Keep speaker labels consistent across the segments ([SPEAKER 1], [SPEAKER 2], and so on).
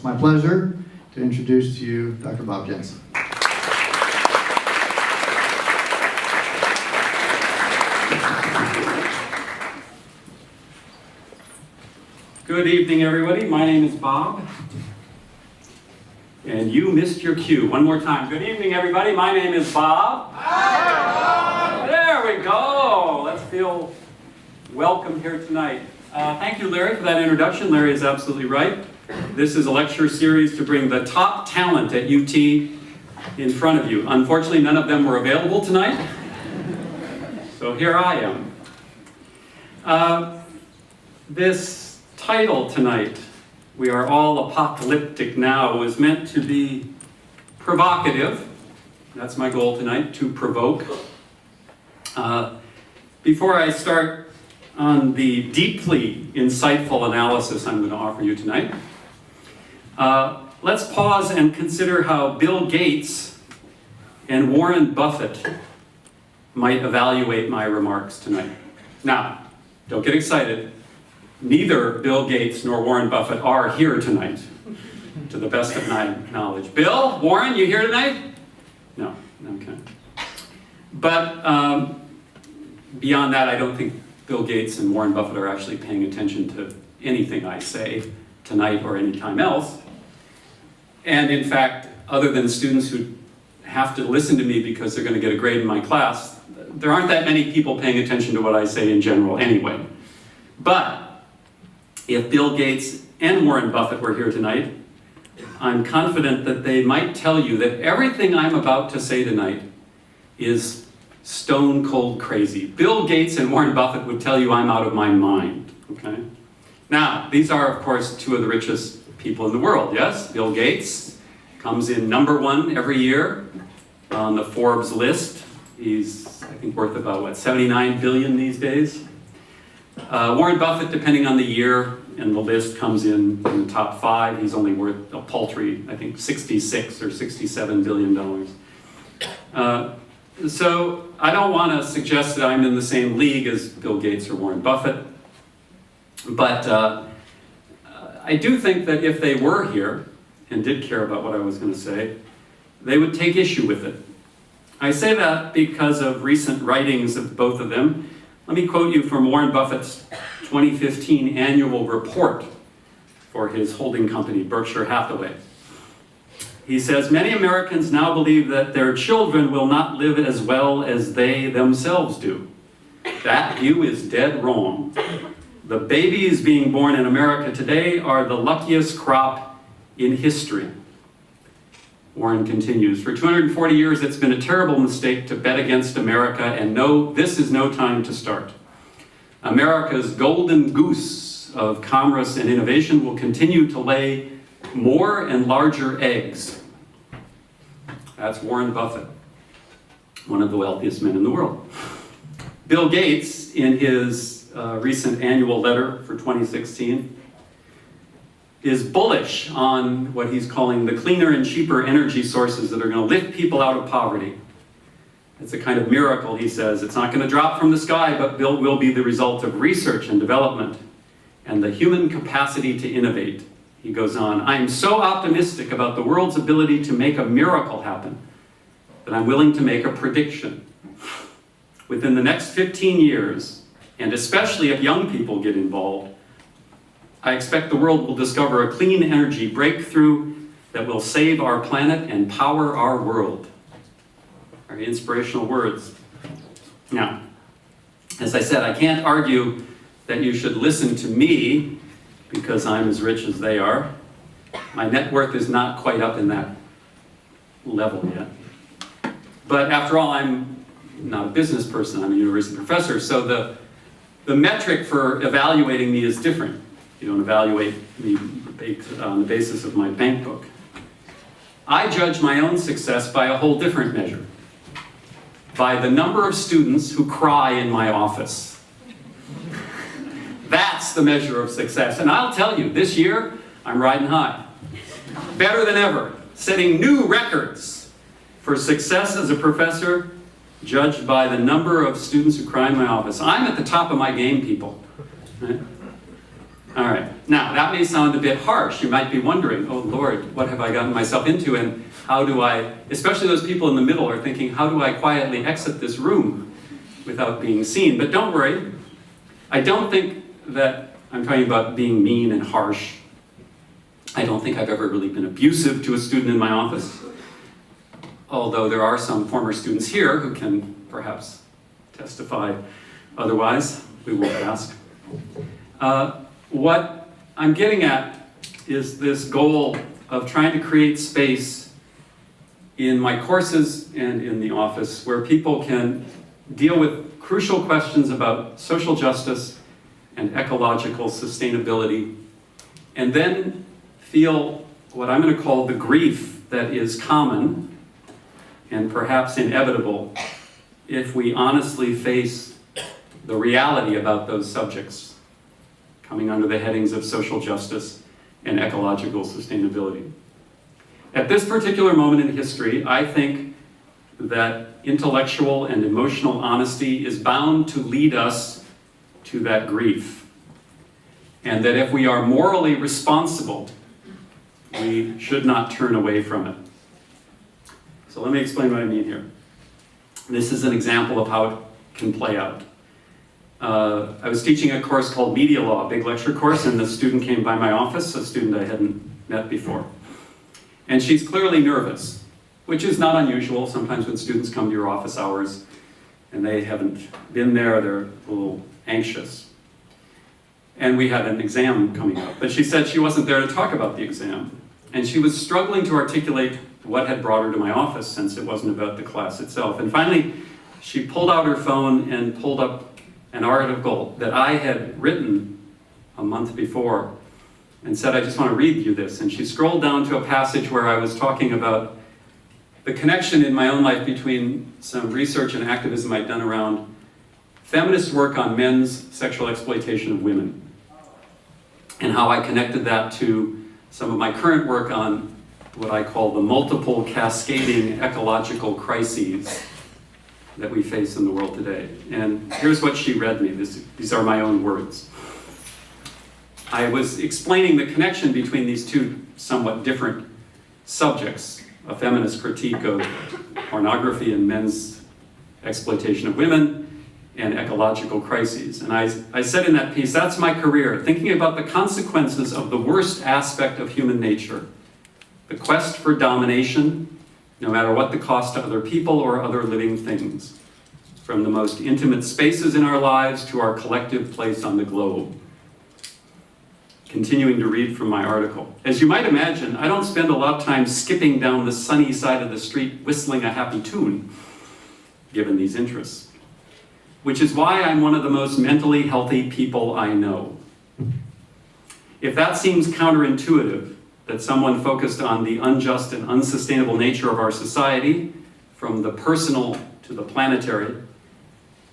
[SPEAKER 1] It's my pleasure to introduce to you Dr. Bob Jensen.
[SPEAKER 2] Good evening, everybody. My name is Bob. And you missed your cue. One more time. Good evening, everybody. My name is Bob. Hi, Bob. There we go. Let's feel welcome here tonight. Thank you, Larry, for that introduction. Larry is absolutely right. This is a lecture series to bring the top talent at UT in front of you. Unfortunately, none of them were available tonight. So here I am. This title tonight, "We Are All Apocalyptic Now," was meant to be provocative. That's my goal tonight, to provoke. Before I start on the deeply insightful analysis I'm going to offer you tonight, let's pause and consider how Bill Gates and Warren Buffett might evaluate my remarks tonight. Now, don't get excited. Neither Bill Gates nor Warren Buffett are here tonight, to the best of my knowledge. Bill, Warren, you here tonight? No, okay. But beyond that, I don't think Bill Gates and Warren Buffett are actually paying attention to anything I say tonight or any time else. And in fact, other than students who have to listen to me because they're going to get a grade in my class, there aren't that many people paying attention to what I say in general anyway. But if Bill Gates and Warren Buffett were here tonight, I'm confident that they might tell you that everything I'm about to say tonight is stone cold crazy. Bill Gates and Warren Buffett would tell you I'm out of my mind, okay? Now, these are, of course, two of the richest people in the world, yes? Bill Gates comes in #1 every year on the Forbes list. He's, I think, worth about, what, $79 billion these days? Warren Buffett, depending on the year and the list, comes in the top 5. He's only worth a paltry, I think, $66 or $67 billion. So I don't want to suggest that I'm in the same league as Bill Gates or Warren Buffett, but I do think that if they were here and did care about what I was going to say, they would take issue with it. I say that because of recent writings of both of them. Let me quote you from Warren Buffett's 2015 annual report for his holding company, Berkshire Hathaway. He says, "Many Americans now believe that their children will not live as well as they themselves do. That view is dead wrong. The babies being born in America today are the luckiest crop in history." Warren continues, "For 240 years, it's been a terrible mistake to bet against America, and no, this is no time to start. America's golden goose of commerce and innovation will continue to lay more and larger eggs." That's Warren Buffett, one of the wealthiest men in the world. Bill Gates, in his recent annual letter for 2016, is bullish on what he's calling the cleaner and cheaper energy sources that are going to lift people out of poverty. It's a kind of miracle, he says. It's not going to drop from the sky, but will be the result of research and development and the human capacity to innovate. He goes on, "I am so optimistic about the world's ability to make a miracle happen that I'm willing to make a prediction. Within the next 15 years, and especially if young people get involved, I expect the world will discover a clean energy breakthrough that will save our planet and power our world." Very inspirational words. Now, as I said, I can't argue that you should listen to me because I'm as rich as they are. My net worth is not quite up in that level yet. But after all, I'm not a business person, I'm a university professor, so the metric for evaluating me is different. You don't evaluate me on the basis of my bank book. I judge my own success by a whole different measure. By the number of students who cry in my office. That's the measure of success. And I'll tell you, this year, I'm riding high. Better than ever. Setting new records for success as a professor, judged by the number of students who cry in my office. I'm at the top of my game, people. Right? All right. Now, that may sound a bit harsh. You might be wondering, oh Lord, what have I gotten myself into? And how do I, especially those people in the middle are thinking, how do I quietly exit this room without being seen? But don't worry. I don't think that I'm talking about being mean and harsh. I don't think I've ever really been abusive to a student in my office. Although there are some former students here who can perhaps testify otherwise. We won't ask. What I'm getting at is this goal of trying to create space in my courses and in the office where people can deal with crucial questions about social justice and ecological sustainability, and then feel what I'm going to call the grief that is common and perhaps inevitable if we honestly face the reality about those subjects coming under the headings of social justice and ecological sustainability. At this particular moment in history, I think that intellectual and emotional honesty is bound to lead us to that grief. And that if we are morally responsible, we should not turn away from it. So let me explain what I mean here. This is an example of how it can play out. I was teaching a course called Media Law, a big lecture course, and the student came by my office, a student I hadn't met before. And she's clearly nervous, which is not unusual. Sometimes when students come to your office hours and they haven't been there, they're a little anxious. And we had an exam coming up, but she said she wasn't there to talk about the exam. And she was struggling to articulate what had brought her to my office, since it wasn't about the class itself. And finally, she pulled out her phone and pulled up an article that I had written a month before and said, I just want to read you this. And she scrolled down to a passage where I was talking about the connection in my own life between some research and activism I'd done around feminist work on men's sexual exploitation of women, and how I connected that to some of my current work on what I call the multiple cascading ecological crises that we face in the world today. And here's what she read me. These are my own words. I was explaining the connection between these two somewhat different subjects, a feminist critique of pornography and men's exploitation of women, and ecological crises. And I said in that piece, that's my career, thinking about the consequences of the worst aspect of human nature, the quest for domination, no matter what the cost to other people or other living things, from the most intimate spaces in our lives to our collective place on the globe. Continuing to read from my article. As you might imagine, I don't spend a lot of time skipping down the sunny side of the street whistling a happy tune, given these interests. Which is why I'm one of the most mentally healthy people I know. If that seems counterintuitive, that someone focused on the unjust and unsustainable nature of our society, from the personal to the planetary,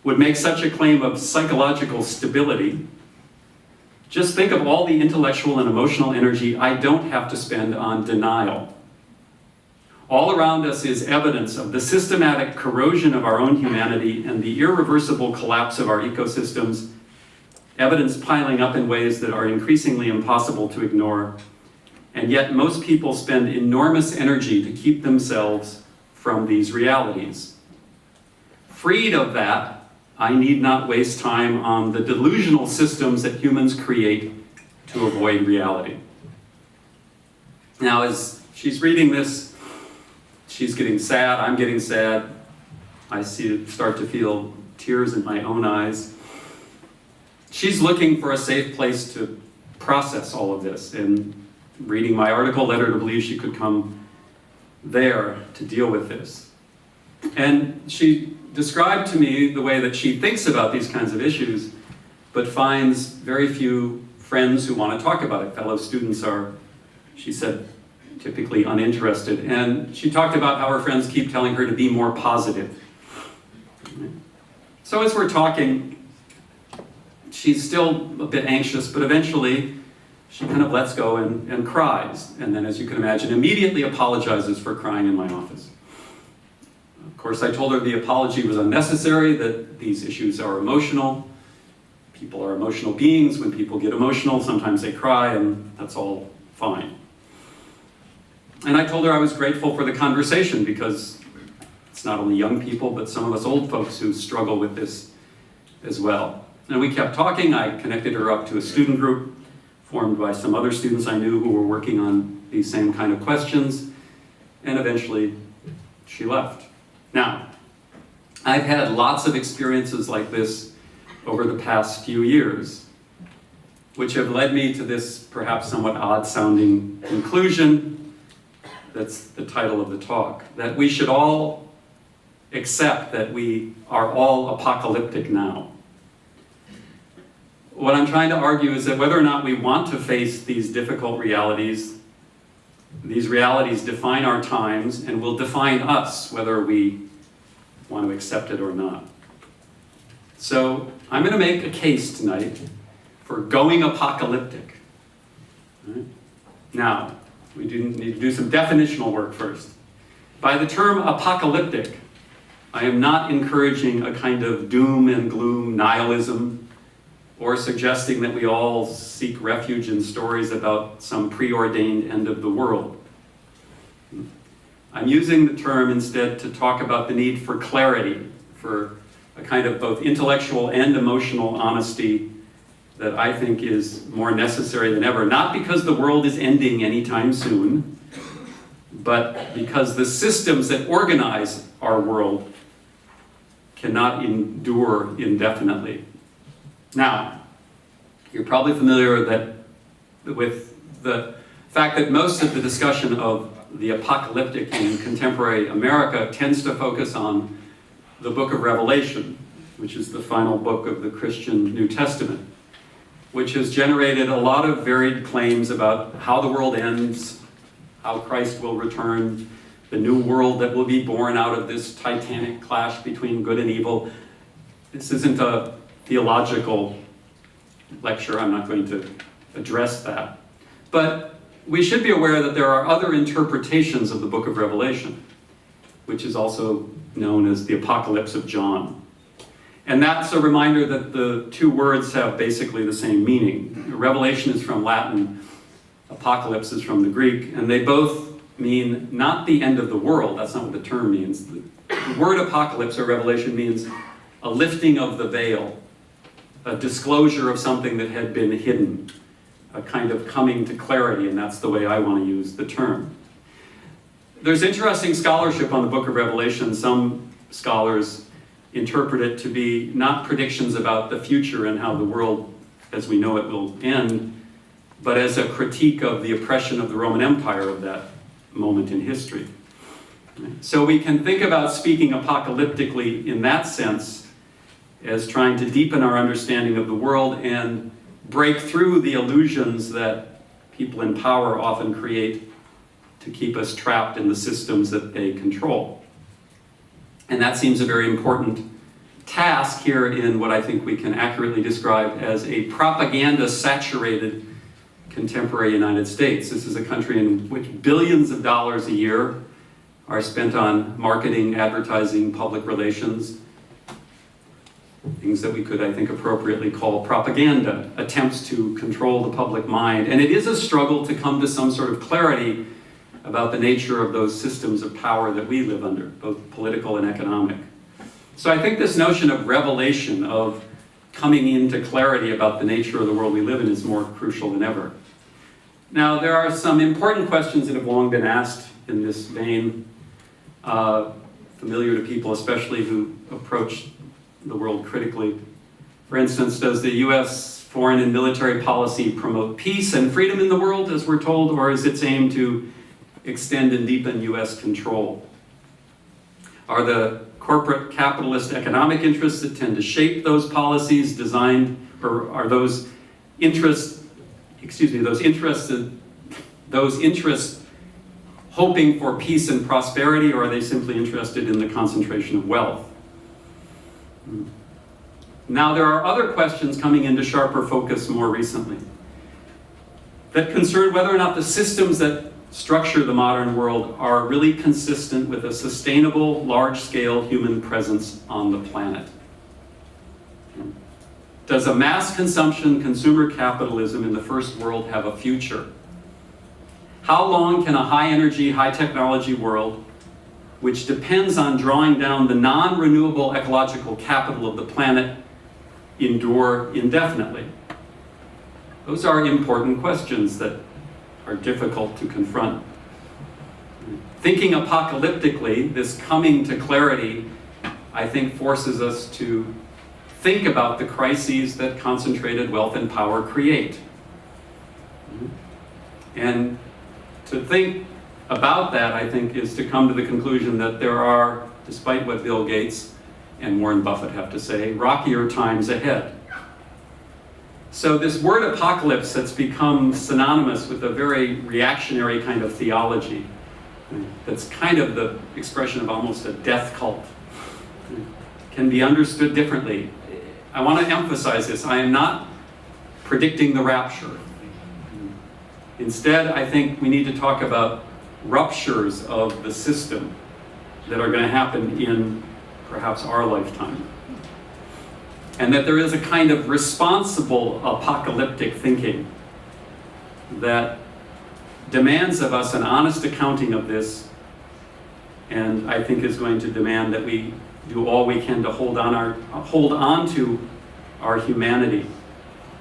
[SPEAKER 2] would make such a claim of psychological stability, just think of all the intellectual and emotional energy I don't have to spend on denial. All around us is evidence of the systematic corrosion of our own humanity and the irreversible collapse of our ecosystems, evidence piling up in ways that are increasingly impossible to ignore. And yet most people spend enormous energy to keep themselves from these realities. Freed of that, I need not waste time on the delusional systems that humans create to avoid reality. Now, as she's reading this, she's getting sad, I'm getting sad. I start to feel tears in my own eyes. She's looking for a safe place to process all of this, and reading my article led her to believe she could come there to deal with this. And she described to me the way that she thinks about these kinds of issues, but finds very few friends who want to talk about it. Fellow students are, she said, typically uninterested. And she talked about how her friends keep telling her to be more positive. So as we're talking, she's still a bit anxious, but eventually she kind of lets go and cries. And then, as you can imagine, immediately apologizes for crying in my office. Of course, I told her the apology was unnecessary, that these issues are emotional. People are emotional beings. When people get emotional, sometimes they cry, and that's all fine. And I told her I was grateful for the conversation because it's not only young people, but some of us old folks who struggle with this as well. And we kept talking. I connected her up to a student group formed by some other students I knew who were working on these same kind of questions. And eventually, she left. Now, I've had lots of experiences like this over the past few years, which have led me to this perhaps somewhat odd-sounding conclusion. That's the title of the talk, that we should all accept that we are all apocalyptic now. What I'm trying to argue is that whether or not we want to face these difficult realities, these realities define our times and will define us whether we want to accept it or not. So I'm going to make a case tonight for going apocalyptic. Right? Now, we do need to do some definitional work first. By the term apocalyptic, I am not encouraging a kind of doom and gloom nihilism or suggesting that we all seek refuge in stories about some preordained end of the world. I'm using the term instead to talk about the need for clarity, for a kind of both intellectual and emotional honesty that I think is more necessary than ever, not because the world is ending anytime soon, but because the systems that organize our world cannot endure indefinitely. Now, you're probably familiar with the fact that most of the discussion of the apocalyptic in contemporary America tends to focus on the book of Revelation, which is the final book of the Christian New Testament, which has generated a lot of varied claims about how the world ends, how Christ will return, the new world that will be born out of this titanic clash between good and evil. This isn't a theological lecture. I'm not going to address that. But we should be aware that there are other interpretations of the book of Revelation, which is also known as the Apocalypse of John. And that's a reminder that the two words have basically the same meaning. Revelation is from Latin, apocalypse is from the Greek, and they both mean not the end of the world. That's not what the term means. The word apocalypse or revelation means a lifting of the veil, a disclosure of something that had been hidden, a kind of coming to clarity, and that's the way I want to use the term. There's interesting scholarship on the book of Revelation. Some scholars interpret it to be not predictions about the future and how the world as we know it will end, but as a critique of the oppression of the Roman Empire of that moment in history. So we can think about speaking apocalyptically in that sense as trying to deepen our understanding of the world and break through the illusions that people in power often create to keep us trapped in the systems that they control. And that seems a very important task here in what I think we can accurately describe as a propaganda-saturated contemporary United States. This is a country in which billions of dollars a year are spent on marketing, advertising, public relations, things that we could, I think, appropriately call propaganda, attempts to control the public mind. And it is a struggle to come to some sort of clarity about the nature of those systems of power that we live under, both political and economic. So I think this notion of revelation, of coming into clarity about the nature of the world we live in, is more crucial than ever. Now, there are some important questions that have long been asked in this vein, familiar to people, especially who approach the world critically. For instance, does the U.S. foreign and military policy promote peace and freedom in the world, as we're told, or is its aim to extend and deepen U.S. control? Are the corporate capitalist economic interests that tend to shape those policies designed, or are those interests hoping for peace and prosperity, or are they simply interested in the concentration of wealth? Now, there are other questions coming into sharper focus more recently that concern whether or not the systems that structure the modern world are really consistent with a sustainable, large-scale human presence on the planet. Does a mass consumption consumer capitalism in the first world have a future? How long can a high energy, high technology world, which depends on drawing down the non-renewable ecological capital of the planet, endure indefinitely? Those are important questions that are difficult to confront. Thinking apocalyptically, this coming to clarity, I think, forces us to think about the crises that concentrated wealth and power create. And to think about that, I think, is to come to the conclusion that there are, despite what Bill Gates and Warren Buffett have to say, rockier times ahead. So this word apocalypse that's become synonymous with a very reactionary kind of theology, that's kind of the expression of almost a death cult, can be understood differently. I want to emphasize this. I am not predicting the rapture. Instead, I think we need to talk about ruptures of the system that are going to happen in perhaps our lifetime. And that there is a kind of responsible apocalyptic thinking that demands of us an honest accounting of this, and I think is going to demand that we do all we can to hold on to our humanity.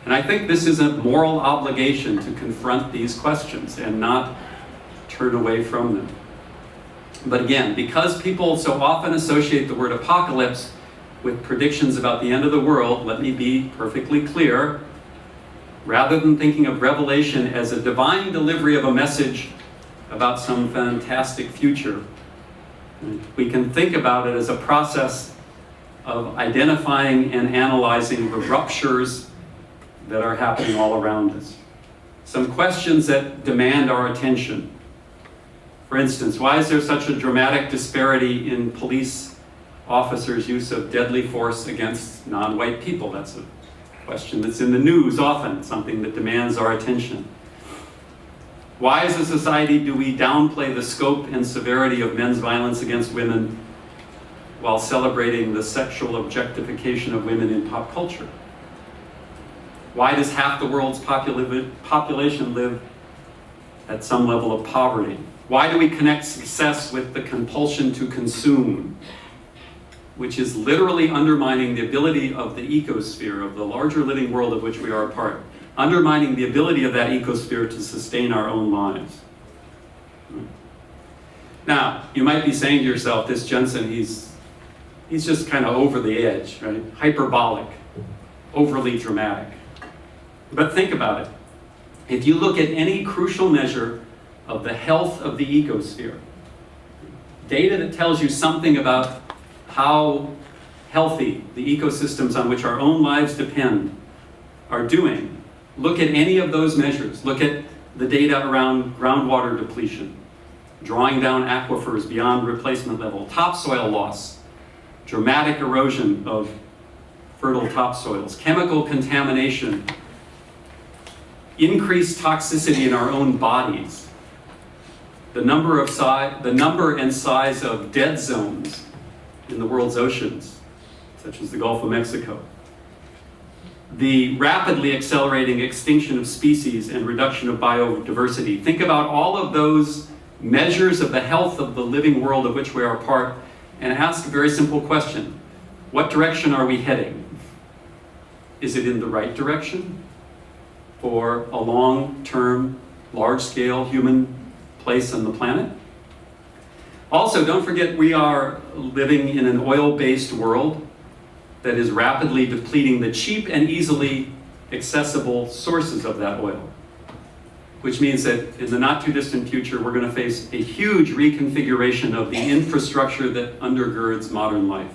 [SPEAKER 2] And I think this is a moral obligation to confront these questions and not turn away from them. But again, because people so often associate the word apocalypse with predictions about the end of the world, let me be perfectly clear. Rather than thinking of Revelation as a divine delivery of a message about some fantastic future, we can think about it as a process of identifying and analyzing the ruptures that are happening all around us. Some questions that demand our attention. For instance, why is there such a dramatic disparity in police officers' use of deadly force against non-white people? That's a question that's in the news often, something that demands our attention. Why as a society do we downplay the scope and severity of men's violence against women while celebrating the sexual objectification of women in pop culture? Why does half the world's population live at some level of poverty? Why do we connect success with the compulsion to consume, which is literally undermining the ability of the ecosphere, of the larger living world of which we are a part, undermining the ability of that ecosphere to sustain our own lives? Now, you might be saying to yourself, this Jensen, he's just kind of over the edge, right? Hyperbolic, overly dramatic. But think about it. If you look at any crucial measure of the health of the ecosphere, data that tells you something about how healthy the ecosystems on which our own lives depend are doing, look at any of those measures. Look at the data around groundwater depletion, drawing down aquifers beyond replacement level, topsoil loss, dramatic erosion of fertile topsoils, chemical contamination, increased toxicity in our own bodies, the number and size of dead zones in the world's oceans, such as the Gulf of Mexico, the rapidly accelerating extinction of species and reduction of biodiversity. Think about all of those measures of the health of the living world of which we are a part, and ask a very simple question. What direction are we heading? Is it in the right direction for a long-term, large-scale human place on the planet? Also, don't forget we are living in an oil-based world that is rapidly depleting the cheap and easily accessible sources of that oil, which means that in the not-too-distant future, we're going to face a huge reconfiguration of the infrastructure that undergirds modern life.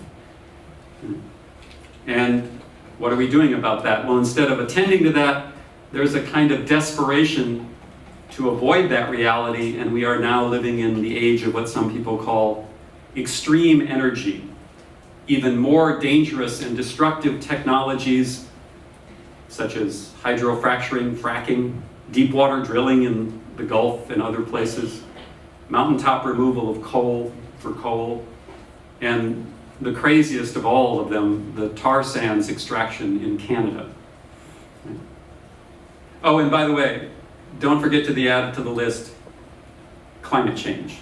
[SPEAKER 2] And what are we doing about that? Well, instead of attending to that, there's a kind of desperation to avoid that reality, and we are now living in the age of what some people call extreme energy. Even more dangerous and destructive technologies, such as hydrofracturing, fracking, deep water drilling in the Gulf and other places, mountaintop removal of coal, and the craziest of all of them, the tar sands extraction in Canada. Oh, and by the way, don't forget to add to the list climate change.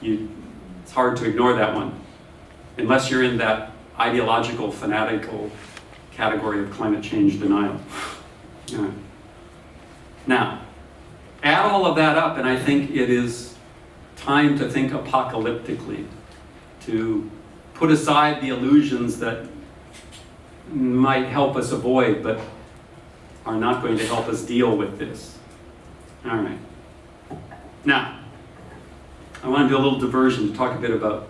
[SPEAKER 2] It's hard to ignore that one, unless you're in that ideological, fanatical category of climate change denial. Now, add all of that up, and I think it is time to think apocalyptically, to put aside the illusions that might help us avoid, but are not going to help us deal with this. All right. Now, I want to do a little diversion to talk a bit about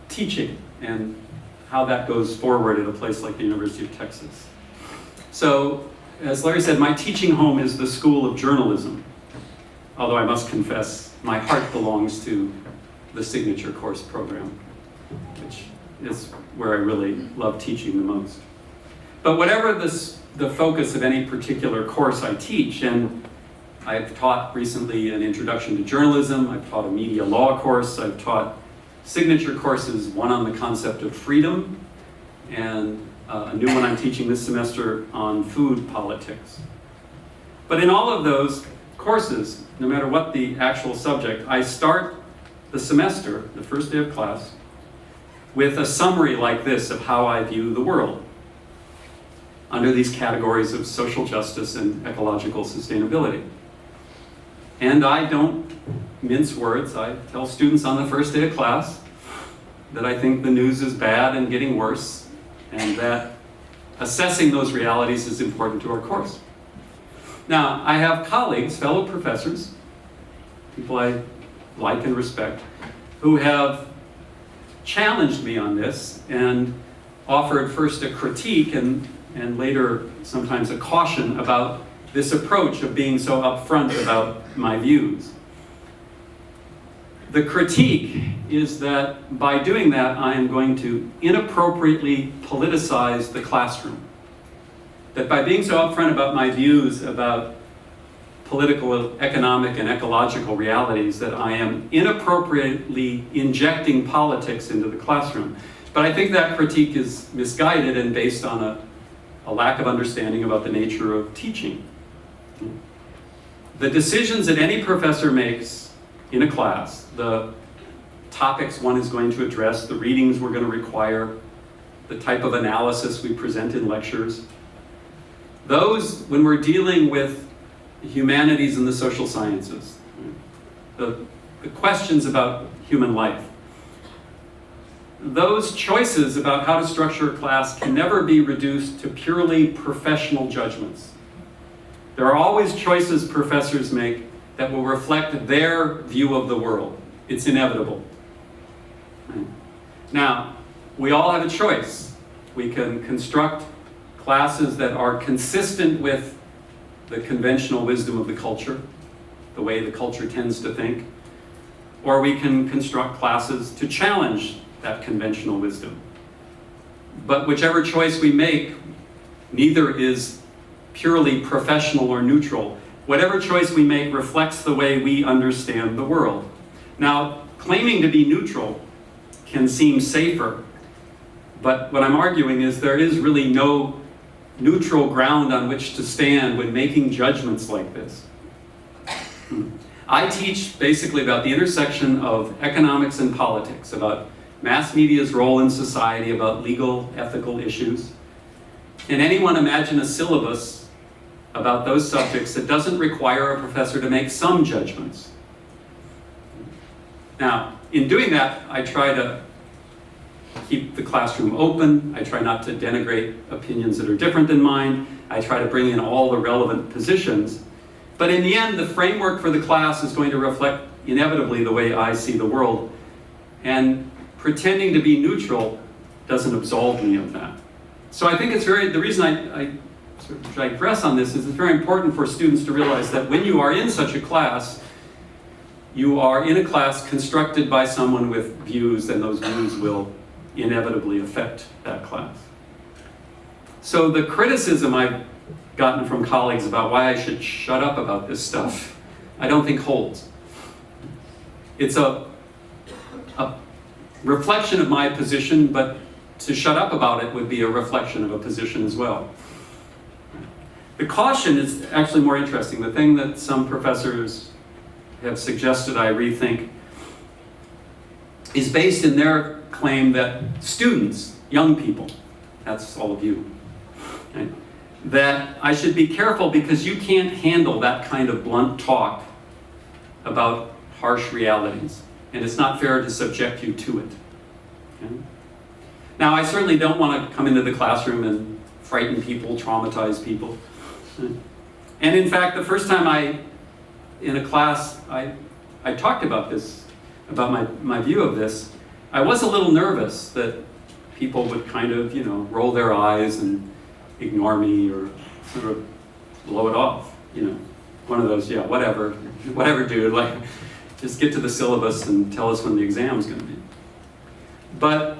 [SPEAKER 2] teaching and how that goes forward at a place like the University of Texas. So, as Larry said, my teaching home is the School of Journalism. Although I must confess, my heart belongs to the signature course program, which is where I really love teaching the most. But whatever the focus of any particular course I teach, and I've taught recently an introduction to journalism, I've taught a media law course, I've taught signature courses, one on the concept of freedom, and a new one I'm teaching this semester on food politics. But in all of those courses, no matter what the actual subject, I start the semester, the first day of class, with a summary like this of how I view the world under these categories of social justice and ecological sustainability. And I don't mince words. I tell students on the first day of class that I think the news is bad and getting worse, and that assessing those realities is important to our course. Now, I have colleagues, fellow professors, people I like and respect, who have challenged me on this and offered first a critique and later sometimes a caution about this approach of being so upfront about my views. The critique is that by doing that, I am going to inappropriately politicize the classroom. That by being so upfront about my views about political, economic, and ecological realities, that I am inappropriately injecting politics into the classroom. But I think that critique is misguided and based on a lack of understanding about the nature of teaching. The decisions that any professor makes in a class, the topics one is going to address, the readings we're going to require, the type of analysis we present in lectures, those, when we're dealing with the humanities and the social sciences, the questions about human life, those choices about how to structure a class can never be reduced to purely professional judgments. There are always choices professors make that will reflect their view of the world. It's inevitable. Now, we all have a choice. We can construct classes that are consistent with the conventional wisdom of the culture, the way the culture tends to think, or we can construct classes to challenge that conventional wisdom. But whichever choice we make, neither is purely professional or neutral. Whatever choice we make reflects the way we understand the world. Now, claiming to be neutral can seem safer, but what I'm arguing is there is really no neutral ground on which to stand when making judgments like this. I teach basically about the intersection of economics and politics, about mass media's role in society, about legal, ethical issues. Can anyone imagine a syllabus about those subjects that doesn't require a professor to make some judgments? Now, in doing that, I try to keep the classroom open. I try not to denigrate opinions that are different than mine. I try to bring in all the relevant positions. But in the end, the framework for the class is going to reflect inevitably the way I see the world. And pretending to be neutral doesn't absolve me of that. So I think it's the reason I sort of digress on this is it's very important for students to realize that when you are in such a class, you are in a class constructed by someone with views, and those views will inevitably affect that class. So the criticism I've gotten from colleagues about why I should shut up about this stuff, I don't think holds. It's a reflection of my position, but to shut up about it would be a reflection of a position as well. The caution is actually more interesting. The thing that some professors have suggested I rethink is based in their claim that students, young people, that's all of you, right, that I should be careful because you can't handle that kind of blunt talk about harsh realities, and it's not fair to subject you to it. Okay? Now, I certainly don't want to come into the classroom and frighten people, traumatize people. And in fact, the first time in a class, I talked about this, about my view of this, I was a little nervous that people would kind of, roll their eyes and ignore me or sort of blow it off, One of those, yeah, whatever, dude, like, just get to the syllabus and tell us when the exam's going to be. But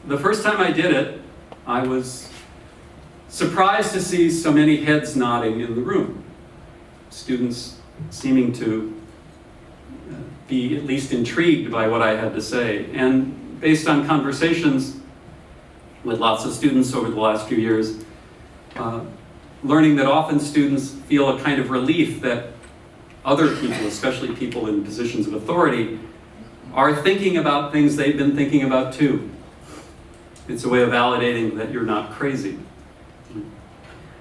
[SPEAKER 2] the first time I did it, I was surprised to see so many heads nodding in the room. Students seeming to be at least intrigued by what I had to say. And based on conversations with lots of students over the last few years, learning that often students feel a kind of relief that other people, especially people in positions of authority, are thinking about things they've been thinking about too. It's a way of validating that you're not crazy.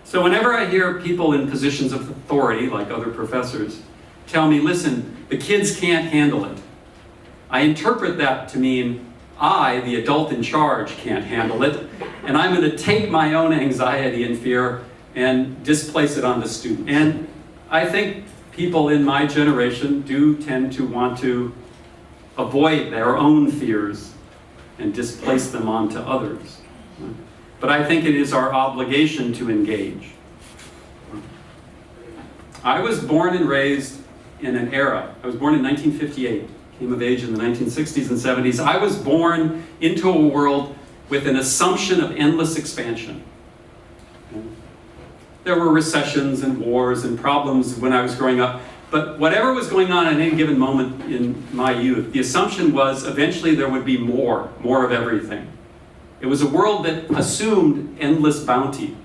[SPEAKER 2] So whenever I hear people in positions of authority, like other professors, tell me, listen, the kids can't handle it, I interpret that to mean I, the adult in charge, can't handle it, and I'm going to take my own anxiety and fear and displace it on the student. And I think people in my generation do tend to want to avoid their own fears and displace them onto others. But I think it is our obligation to engage. I was born and raised in an era. I was born in 1958, came of age in the 1960s and 70s. I was born into a world with an assumption of endless expansion. There were recessions and wars and problems when I was growing up, but whatever was going on at any given moment in my youth, the assumption was eventually there would be more of everything. It was a world that assumed endless bounty.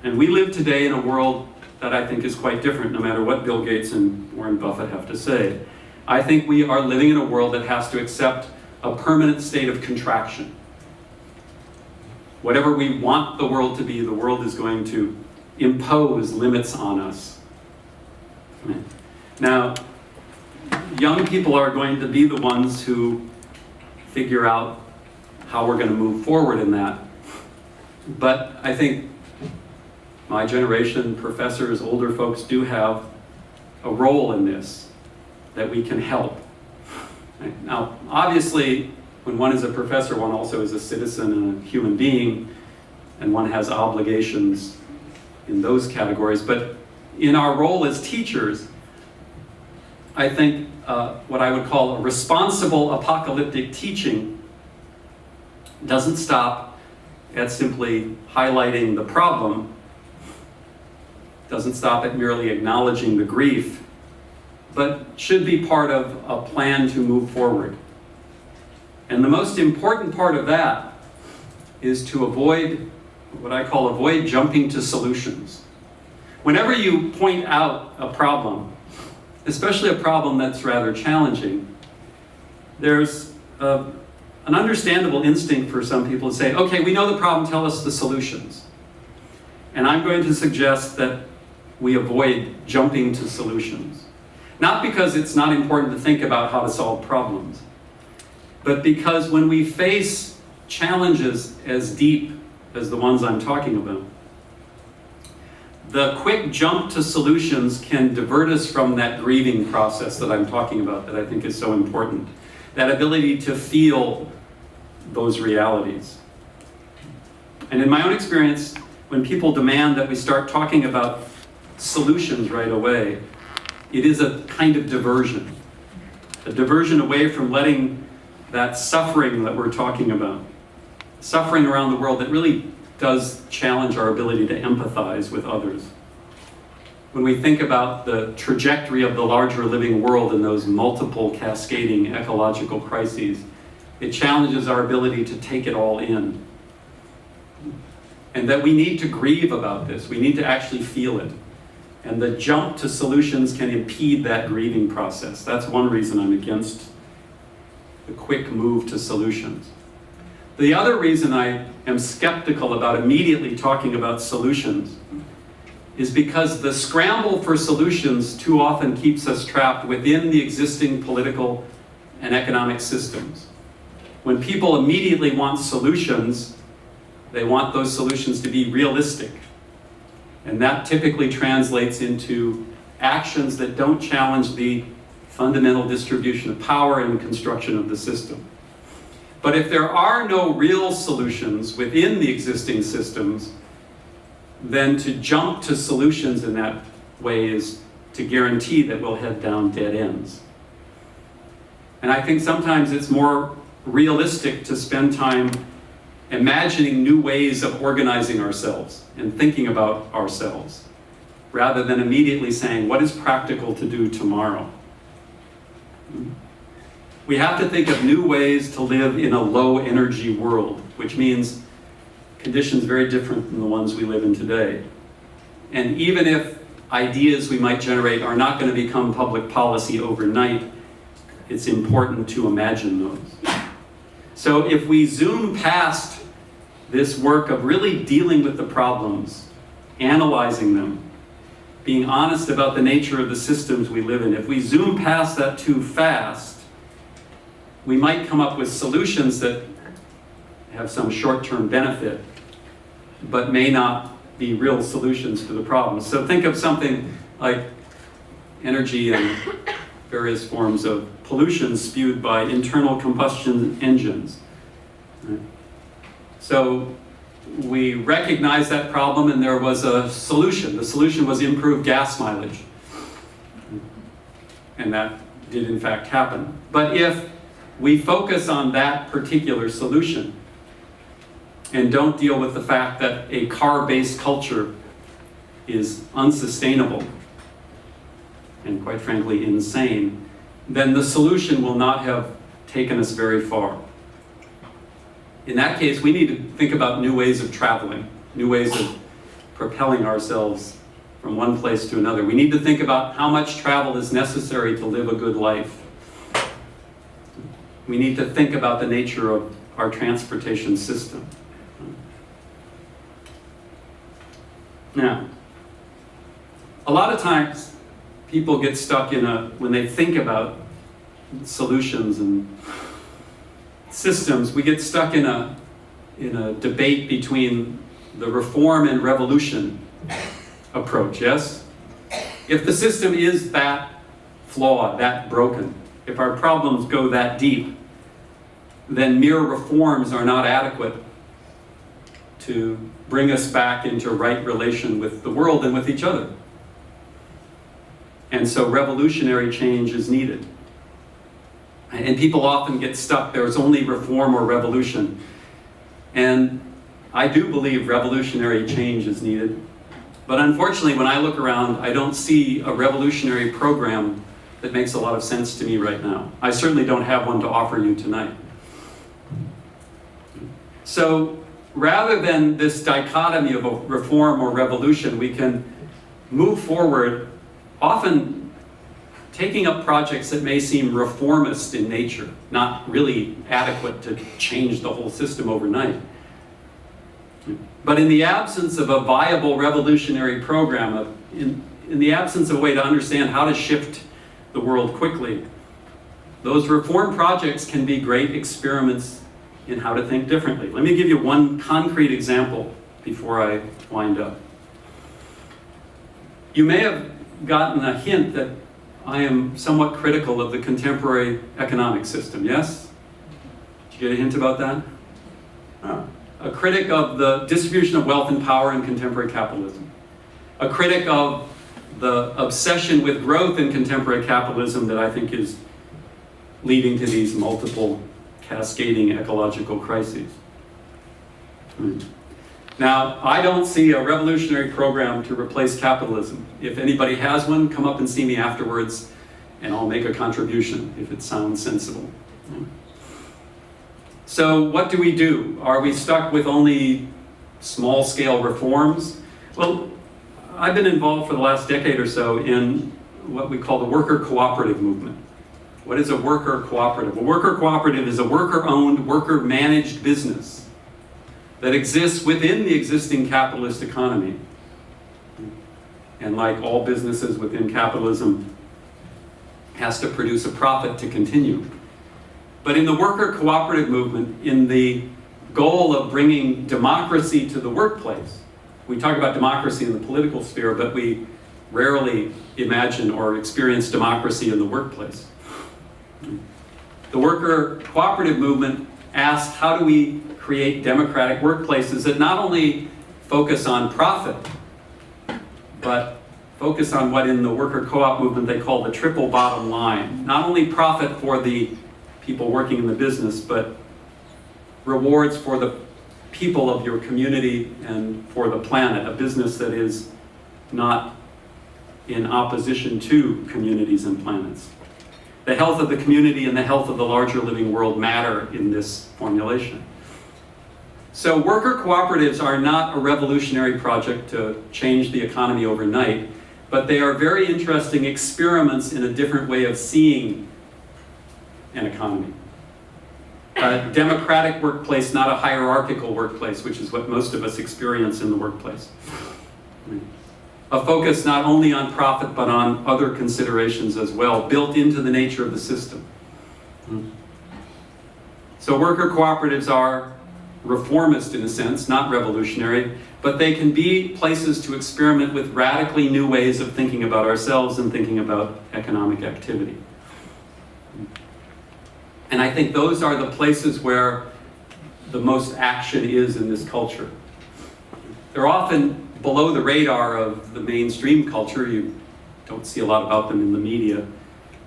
[SPEAKER 2] And we live today in a world that I think is quite different, no matter what Bill Gates and Warren Buffett have to say. I think we are living in a world that has to accept a permanent state of contraction. Whatever we want the world to be, the world is going to impose limits on us. Now, young people are going to be the ones who figure out how we're going to move forward in that. But I think my generation, professors, older folks do have a role in this, that we can help. Now, obviously, when one is a professor, one also is a citizen and a human being, and one has obligations in those categories. But in our role as teachers, I think what I would call a responsible apocalyptic teaching doesn't stop at simply highlighting the problem, doesn't stop at merely acknowledging the grief, but should be part of a plan to move forward. And the most important part of that is to avoid, what I call avoid jumping to solutions. Whenever you point out a problem, especially a problem that's rather challenging, there's an understandable instinct for some people to say, okay, we know the problem, tell us the solutions. And I'm going to suggest that we avoid jumping to solutions. Not because it's not important to think about how to solve problems, but because when we face challenges as deep as the ones I'm talking about, the quick jump to solutions can divert us from that grieving process that I'm talking about, that I think is so important. That ability to feel those realities. And in my own experience, when people demand that we start talking about solutions right away, it is a kind of diversion. A diversion away from letting that suffering that we're talking about, suffering around the world that really does challenge our ability to empathize with others. when we think about the trajectory of the larger living world and those multiple cascading ecological crises, it challenges our ability to take it all in. And that we need to grieve about this. We need to actually feel it. And the jump to solutions can impede that grieving process. That's one reason I'm against the quick move to solutions. The other reason I am skeptical about immediately talking about solutions is because the scramble for solutions too often keeps us trapped within the existing political and economic systems. When people immediately want solutions, they want those solutions to be realistic. And that typically translates into actions that don't challenge the fundamental distribution of power and construction of the system. But if there are no real solutions within the existing systems, then to jump to solutions in that way is to guarantee that we'll head down dead ends. And I think sometimes it's more realistic to spend time imagining new ways of organizing ourselves and thinking about ourselves, rather than immediately saying, what is practical to do tomorrow? We have to think of new ways to live in a low energy world, which means conditions very different than the ones we live in today. And even if ideas we might generate are not going to become public policy overnight, it's important to imagine those. So if we zoom past this work of really dealing with the problems, analyzing them, being honest about the nature of the systems we live in, if we zoom past that too fast, we might come up with solutions that have some short-term benefit, but may not be real solutions to the problems. So think of something like energy and various forms of pollution spewed by internal combustion engines. Right? So we recognized that problem and there was a solution. The solution was improved gas mileage. And that did in fact happen. But if we focus on that particular solution and don't deal with the fact that a car-based culture is unsustainable and quite frankly insane, then the solution will not have taken us very far. In that case, we need to think about new ways of traveling, new ways of propelling ourselves from one place to another. We need to think about how much travel is necessary to live a good life. We need to think about the nature of our transportation system. Now, a lot of times people get stuck when they think about solutions and systems, we get stuck in a debate between the reform and revolution approach, yes? If the system is that flawed, that broken, if our problems go that deep, then mere reforms are not adequate to bring us back into right relation with the world and with each other. And so revolutionary change is needed. And people often get stuck, there's only reform or revolution. And I do believe revolutionary change is needed. But unfortunately, when I look around, I don't see a revolutionary program that makes a lot of sense to me right now. I certainly don't have one to offer you tonight. So rather than this dichotomy of a reform or revolution, we can move forward, often taking up projects that may seem reformist in nature, not really adequate to change the whole system overnight. But in the absence of a viable revolutionary program, in the absence of a way to understand how to shift the world quickly, those reform projects can be great experiments in how to think differently. Let me give you one concrete example before I wind up. You may have gotten a hint that I am somewhat critical of the contemporary economic system, yes? Did you get a hint about that? A critic of the distribution of wealth and power in contemporary capitalism. A critic of the obsession with growth in contemporary capitalism that I think is leading to these multiple cascading ecological crises. Now, I don't see a revolutionary program to replace capitalism. If anybody has one, come up and see me afterwards, and I'll make a contribution if it sounds sensible. So what do we do? Are we stuck with only small-scale reforms? Well, I've been involved for the last decade or so in what we call the worker cooperative movement. What is a worker cooperative? A worker cooperative is a worker-owned, worker-managed business that exists within the existing capitalist economy. And like all businesses within capitalism, has to produce a profit to continue. But in the worker cooperative movement, in the goal of bringing democracy to the workplace, we talk about democracy in the political sphere, but we rarely imagine or experience democracy in the workplace. The worker cooperative movement asks, how do we create democratic workplaces that not only focus on profit, but focus on what in the worker co-op movement they call the triple bottom line. Not only profit for the people working in the business, but rewards for the people of your community and for the planet, a business that is not in opposition to communities and planets. The health of the community and the health of the larger living world matter in this formulation. So worker cooperatives are not a revolutionary project to change the economy overnight, but they are very interesting experiments in a different way of seeing an economy. A democratic workplace, not a hierarchical workplace, which is what most of us experience in the workplace. A focus not only on profit, but on other considerations as well, built into the nature of the system. So worker cooperatives are reformist in a sense, not revolutionary, but they can be places to experiment with radically new ways of thinking about ourselves and thinking about economic activity. And I think those are the places where the most action is in this culture. They're often below the radar of the mainstream culture. You don't see a lot about them in the media.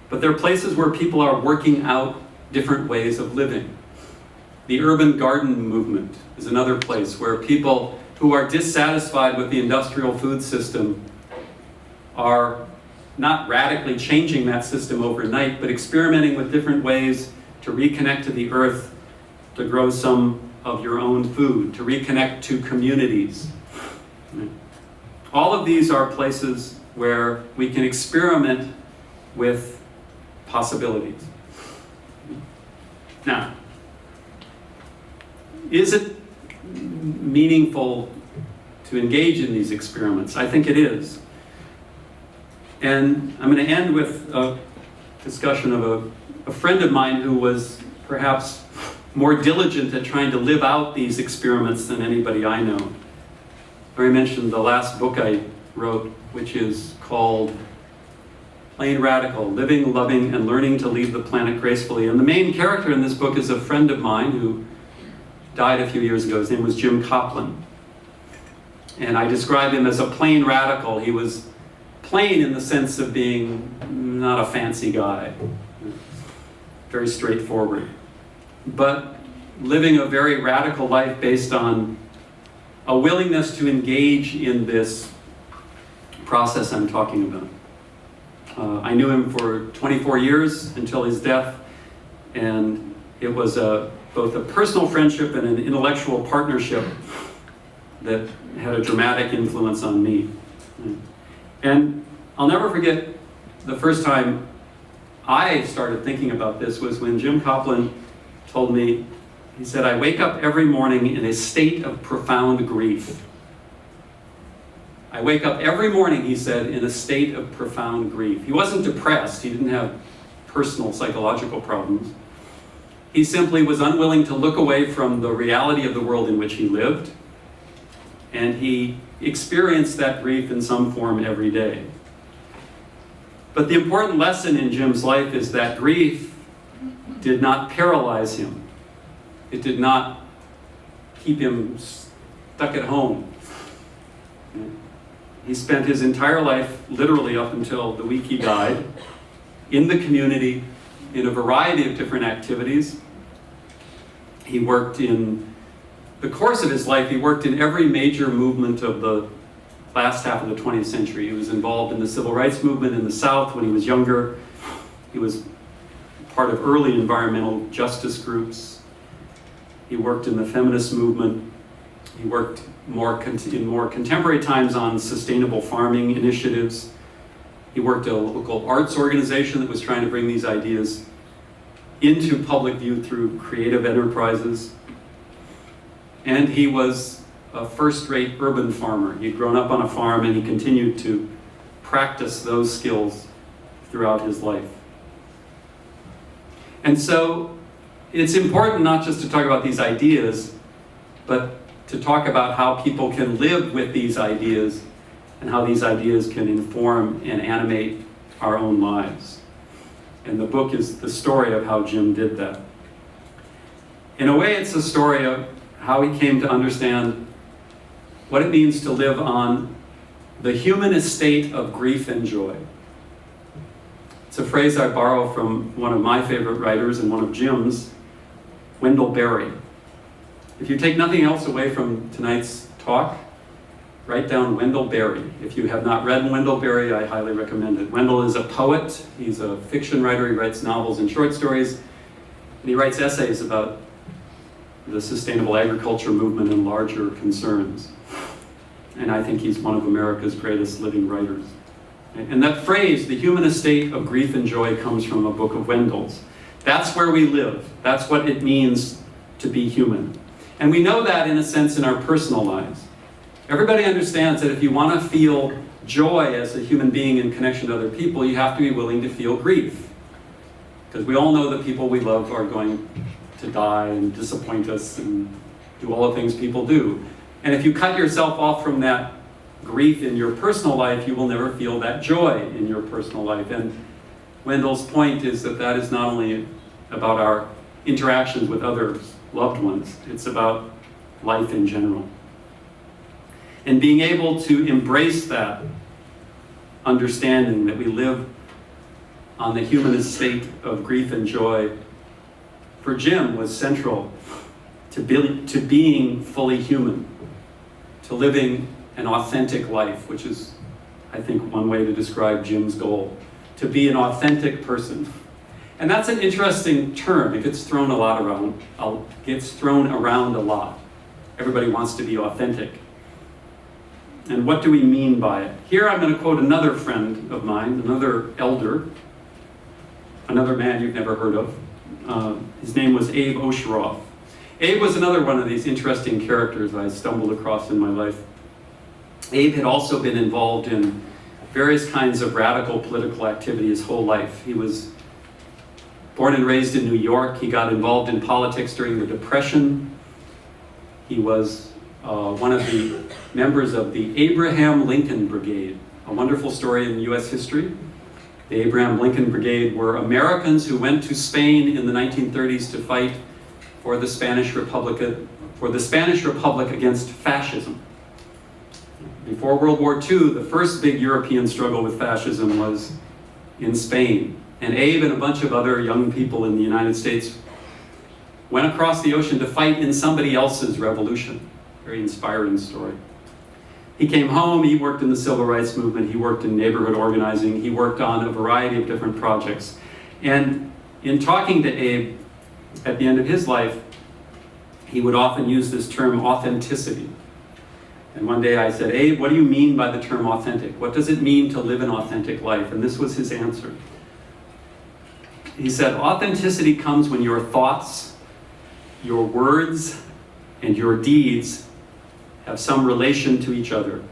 [SPEAKER 2] But they're places where people are working out different ways of living. The urban garden movement is another place where people who are dissatisfied with the industrial food system are not radically changing that system overnight, but experimenting with different ways to reconnect to the earth, to grow some of your own food, to reconnect to communities. All of these are places where we can experiment with possibilities. Now, is it meaningful to engage in these experiments? I think it is. And I'm going to end with a discussion of a friend of mine who was perhaps more diligent at trying to live out these experiments than anybody I know. I already mentioned the last book I wrote, which is called Plain Radical, Living, Loving, and Learning to Leave the Planet Gracefully. And the main character in this book is a friend of mine who died a few years ago. His name was Jim Coplin. And I describe him as a plain radical. He was plain in the sense of being not a fancy guy, very straightforward, but living a very radical life based on a willingness to engage in this process I'm talking about. I knew him for 24 years until his death, and it was both a personal friendship and an intellectual partnership that had a dramatic influence on me. And I'll never forget the first time I started thinking about this was when Jim Coplin told me, he said, I wake up every morning in a state of profound grief. I wake up every morning, he said, in a state of profound grief. He wasn't depressed. He didn't have personal psychological problems. He simply was unwilling to look away from the reality of the world in which he lived, and he experienced that grief in some form every day. But the important lesson in Jim's life is that grief did not paralyze him. It did not keep him stuck at home. He spent his entire life, literally up until the week he died, in the community, in a variety of different activities. He worked in the course of his life, he worked in every major movement of the last half of the 20th century. He was involved in the civil rights movement in the South when he was younger. He was part of early environmental justice groups. He worked in the feminist movement. He worked in more contemporary times on sustainable farming initiatives. He worked at a local arts organization that was trying to bring these ideas into public view through creative enterprises. And he was a first-rate urban farmer. He'd grown up on a farm and he continued to practice those skills throughout his life. And so it's important not just to talk about these ideas, but to talk about how people can live with these ideas and how these ideas can inform and animate our own lives. And the book is the story of how Jim did that. In a way, it's a story of how he came to understand what it means to live on the human estate of grief and joy. It's a phrase I borrow from one of my favorite writers and one of Jim's, Wendell Berry. If you take nothing else away from tonight's talk, write down Wendell Berry. If you have not read Wendell Berry, I highly recommend it. Wendell is a poet. He's a fiction writer. He writes novels and short stories. And he writes essays about the sustainable agriculture movement and larger concerns. And I think he's one of America's greatest living writers. And that phrase, the human estate of grief and joy, comes from a book of Wendell's. That's where we live. That's what it means to be human. And we know that in a sense in our personal lives. Everybody understands that if you want to feel joy as a human being in connection to other people, you have to be willing to feel grief. Because we all know that people we love are going to die and disappoint us and do all the things people do. And if you cut yourself off from that grief in your personal life, you will never feel that joy in your personal life. And Wendell's point is that that is not only about our interactions with others, loved ones, it's about life in general. And being able to embrace that understanding that we live on the human estate of grief and joy, for Jim, was central to being fully human, to living an authentic life, which is, I think, one way to describe Jim's goal, to be an authentic person. And that's an interesting term. It gets thrown around a lot. Everybody wants to be authentic. And what do we mean by it? Here I'm going to quote another friend of mine, another elder, another man you've never heard of. His name was Abe Osheroff. Abe was another one of these interesting characters I stumbled across in my life. Abe had also been involved in various kinds of radical political activity his whole life. He was born and raised in New York. He got involved in politics during the Depression. He was one of the members of the Abraham Lincoln Brigade, a wonderful story in U.S. history. The Abraham Lincoln Brigade were Americans who went to Spain in the 1930s to fight for the Spanish Republic against fascism. Before World War II, the first big European struggle with fascism was in Spain. And Abe and a bunch of other young people in the United States went across the ocean to fight in somebody else's revolution. Very inspiring story. He came home, he worked in the civil rights movement, he worked in neighborhood organizing, he worked on a variety of different projects. And in talking to Abe at the end of his life, he would often use this term authenticity. And one day I said, Abe, what do you mean by the term authentic? What does it mean to live an authentic life? And this was his answer. He said, authenticity comes when your thoughts, your words, and your deeds have some relation to each other.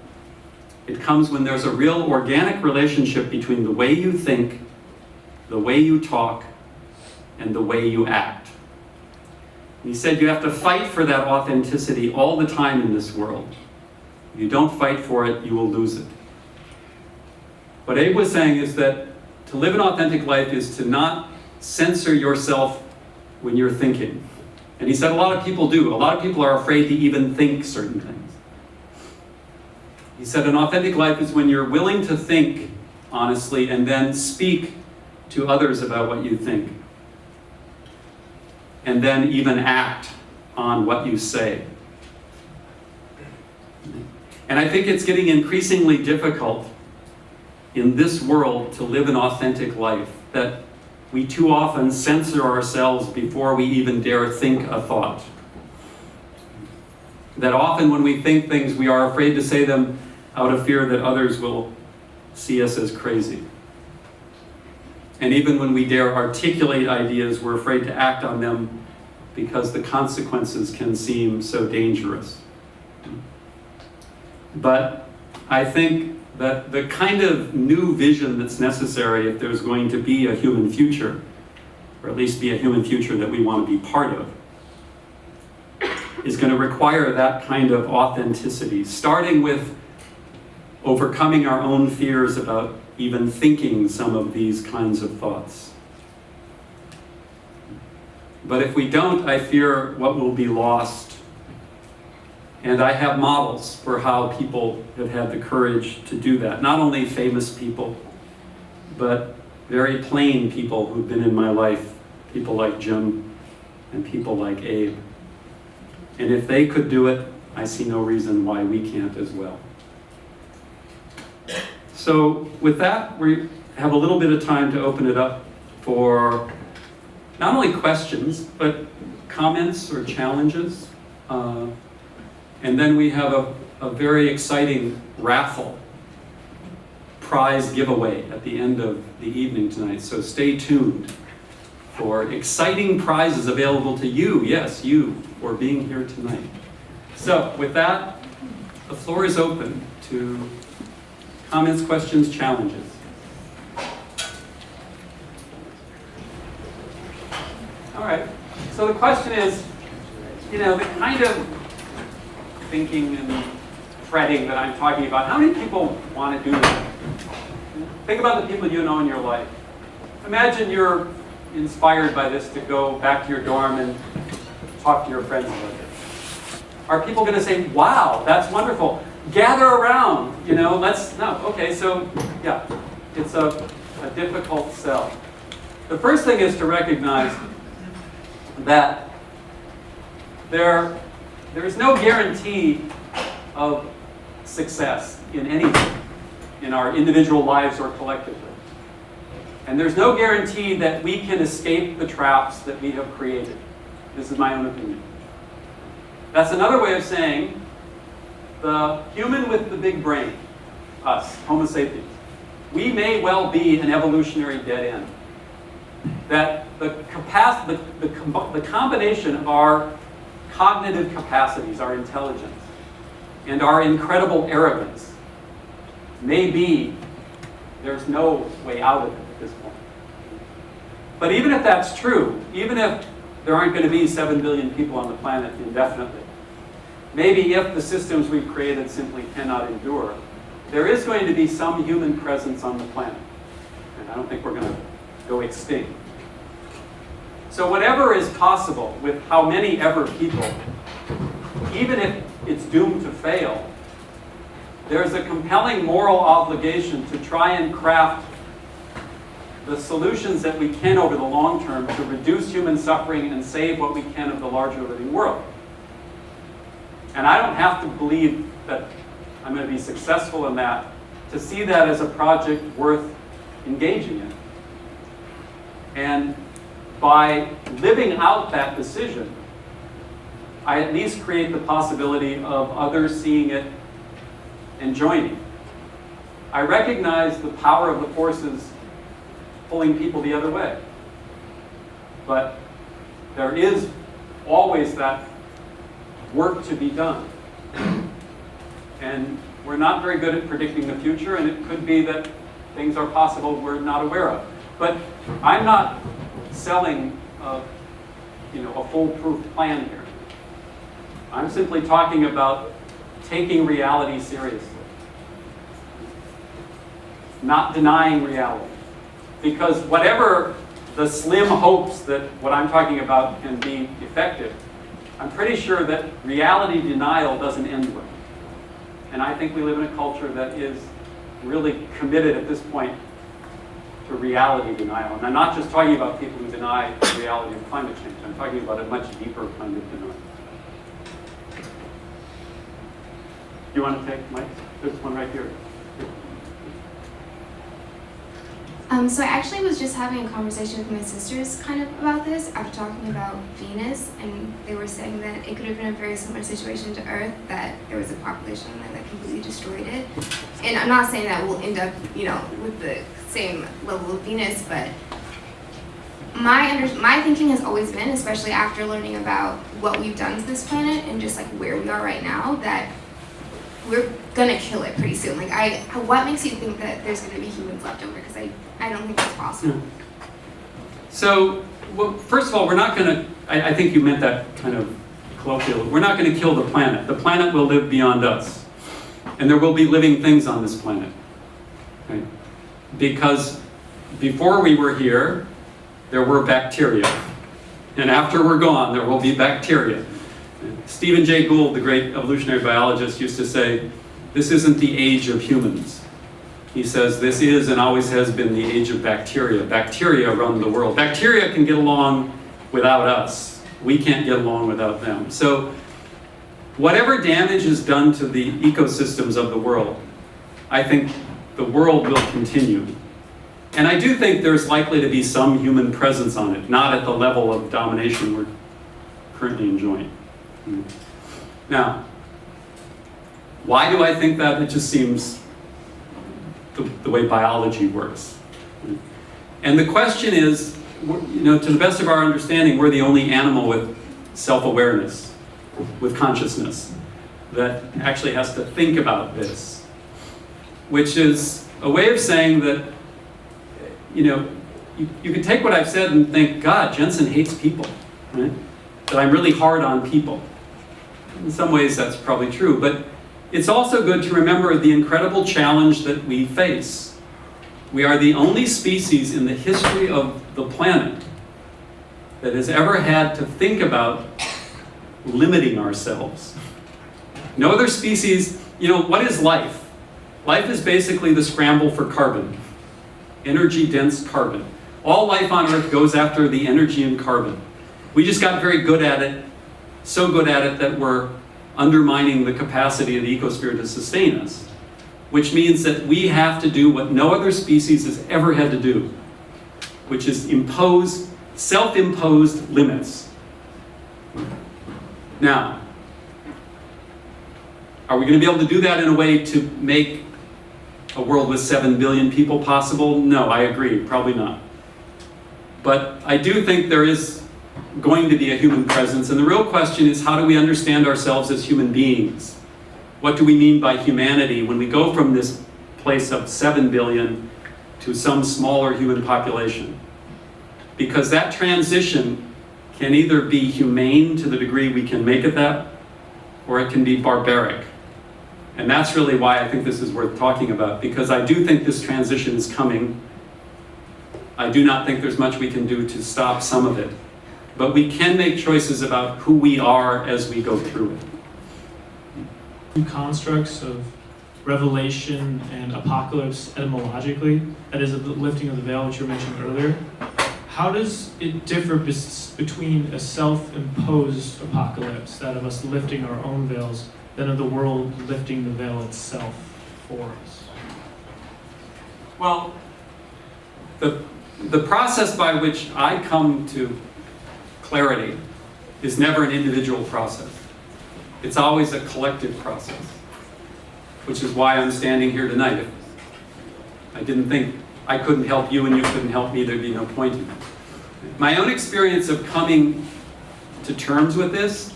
[SPEAKER 2] It comes when there's a real organic relationship between the way you think, the way you talk, and the way you act. He said you have to fight for that authenticity all the time in this world. If you don't fight for it, you will lose it. What Abe was saying is that to live an authentic life is to not censor yourself when you're thinking. And he said a lot of people do. A lot of people are afraid to even think certain things. He said an authentic life is when you're willing to think honestly and then speak to others about what you think. And then even act on what you say. And I think it's getting increasingly difficult in this world to live an authentic life, that we too often censor ourselves before we even dare think a thought. That often when we think things, we are afraid to say them out of fear that others will see us as crazy. And even when we dare articulate ideas, we're afraid to act on them because the consequences can seem so dangerous. But I think that the kind of new vision that's necessary if there's going to be a human future, or at least be a human future that we want to be part of, is going to require that kind of authenticity, starting with overcoming our own fears about even thinking some of these kinds of thoughts. But if we don't, I fear what will be lost. And I have models for how people have had the courage to do that. Not only famous people, but very plain people who've been in my life. People like Jim and people like Abe. And if they could do it, I see no reason why we can't as well. So with that, we have a little bit of time to open it up for not only questions, but comments or challenges. And then we have a very exciting raffle prize giveaway at the end of the evening tonight. So stay tuned for exciting prizes available to you, yes, you, for being here tonight. So with that, the floor is open to comments, questions, challenges. All right, so the question is, the kind of thinking and fretting that I'm talking about, how many people want to do that? Think about the people you know in your life. Imagine you're inspired by this to go back to your dorm and talk to your friends about it. Are people going to say, wow, that's wonderful, gather around, okay, so yeah, it's a difficult sell. The first thing is to recognize that there's no guarantee of success in anything, in our individual lives or collectively. And there's no guarantee that we can escape the traps that we have created. This is my own opinion. That's another way of saying the human with the big brain, us, Homo sapiens, we may well be an evolutionary dead end. That the combination of our cognitive capacities, our intelligence, and our incredible arrogance may be there's no way out of it at this point. But even if that's true, even if there aren't going to be 7 billion people on the planet indefinitely, maybe if the systems we've created simply cannot endure, there is going to be some human presence on the planet. And I don't think we're going to go extinct. So whatever is possible with how many ever people, even if it's doomed to fail, there's a compelling moral obligation to try and craft the solutions that we can over the long term to reduce human suffering and save what we can of the larger living world. And I don't have to believe that I'm going to be successful in that to see that as a project worth engaging in. And by living out that decision, I at least create the possibility of others seeing it and joining. I recognize the power of the forces pulling people the other way. But there is always that work to be done. And we're not very good at predicting the future, and it could be that things are possible we're not aware of. But I'm not selling a foolproof plan here. I'm simply talking about taking reality seriously. Not denying reality. Because whatever the slim hopes that what I'm talking about can be effective, I'm pretty sure that reality denial doesn't end well. And I think we live in a culture that is really committed at this point to reality denial. And I'm not just talking about people who deny the reality of climate change. I'm talking about a much deeper kind of denial. You want to take Mike? There's one right here.
[SPEAKER 3] So I actually was just having a conversation with my sisters kind of about this after talking about Venus, and they were saying that it could have been a very similar situation to Earth, that there was a population that completely destroyed it. And I'm not saying that we'll end up, with the same level of Venus, but my thinking has always been, especially after learning about what we've done to this planet and just like where we are right now, that we're gonna kill it pretty soon. What makes you think that there's gonna be humans left over? Because I don't think that's possible.
[SPEAKER 2] So, well, first of all, we're not gonna, I think you meant that kind of colloquial, we're not gonna kill the planet. The planet will live beyond us. And there will be living things on this planet. Right? Because before we were here, there were bacteria. And after we're gone, there will be bacteria. Stephen Jay Gould, the great evolutionary biologist, used to say, this isn't the age of humans. He says, this is and always has been the age of bacteria. Bacteria run the world. Bacteria can get along without us. We can't get along without them. So whatever damage is done to the ecosystems of the world, I think the world will continue. And I do think there's likely to be some human presence on it, not at the level of domination we're currently enjoying. Now, why do I think that? It just seems the way biology works. And the question is, to the best of our understanding, we're the only animal with self-awareness, with consciousness, that actually has to think about this, which is a way of saying that, you could take what I've said and think, God, Jensen hates people, right? That I'm really hard on people. In some ways that's probably true, but it's also good to remember the incredible challenge that we face. We are the only species in the history of the planet that has ever had to think about limiting ourselves. No other species, what is life? Life is basically the scramble for carbon, energy-dense carbon. All life on Earth goes after the energy in carbon. We just got very good at it, so good at it that we're undermining the capacity of the ecosphere to sustain us, which means that we have to do what no other species has ever had to do, which is impose self-imposed limits. Now, are we going to be able to do that in a way to make a world with 7 billion people possible? No, I agree, probably not. But I do think there is going to be a human presence, and the real question is, how do we understand ourselves as human beings? What do we mean by humanity when we go from this place of 7 billion to some smaller human population? Because that transition can either be humane to the degree we can make it that, or it can be barbaric. And that's really why I think this is worth talking about, because I do think this transition is coming. I do not think there's much we can do to stop some of it. But we can make choices about who we are as we go through it.
[SPEAKER 4] Two constructs of revelation and apocalypse etymologically, that is, the lifting of the veil, which you were mentioning earlier. How does it differ between a self-imposed apocalypse, that of us lifting our own veils, than of the world lifting the veil itself for us?
[SPEAKER 2] Well, the process by which I come to clarity is never an individual process. It's always a collective process, which is why I'm standing here tonight. If I didn't think I couldn't help you and you couldn't help me, there'd be no point in it. My own experience of coming to terms with this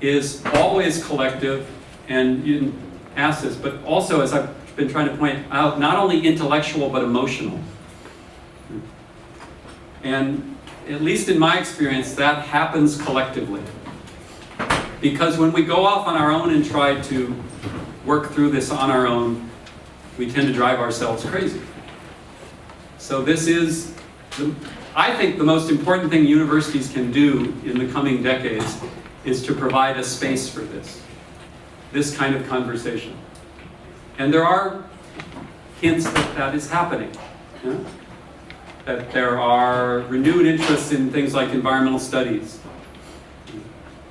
[SPEAKER 2] is always collective, and you didn't ask this, but also, as I've been trying to point out, not only intellectual but emotional. And at least in my experience, that happens collectively. Because when we go off on our own and try to work through this on our own, we tend to drive ourselves crazy. So this is, I think, the most important thing universities can do in the coming decades is to provide a space for this kind of conversation. And there are hints that that is happening. Yeah? That there are renewed interests in things like environmental studies.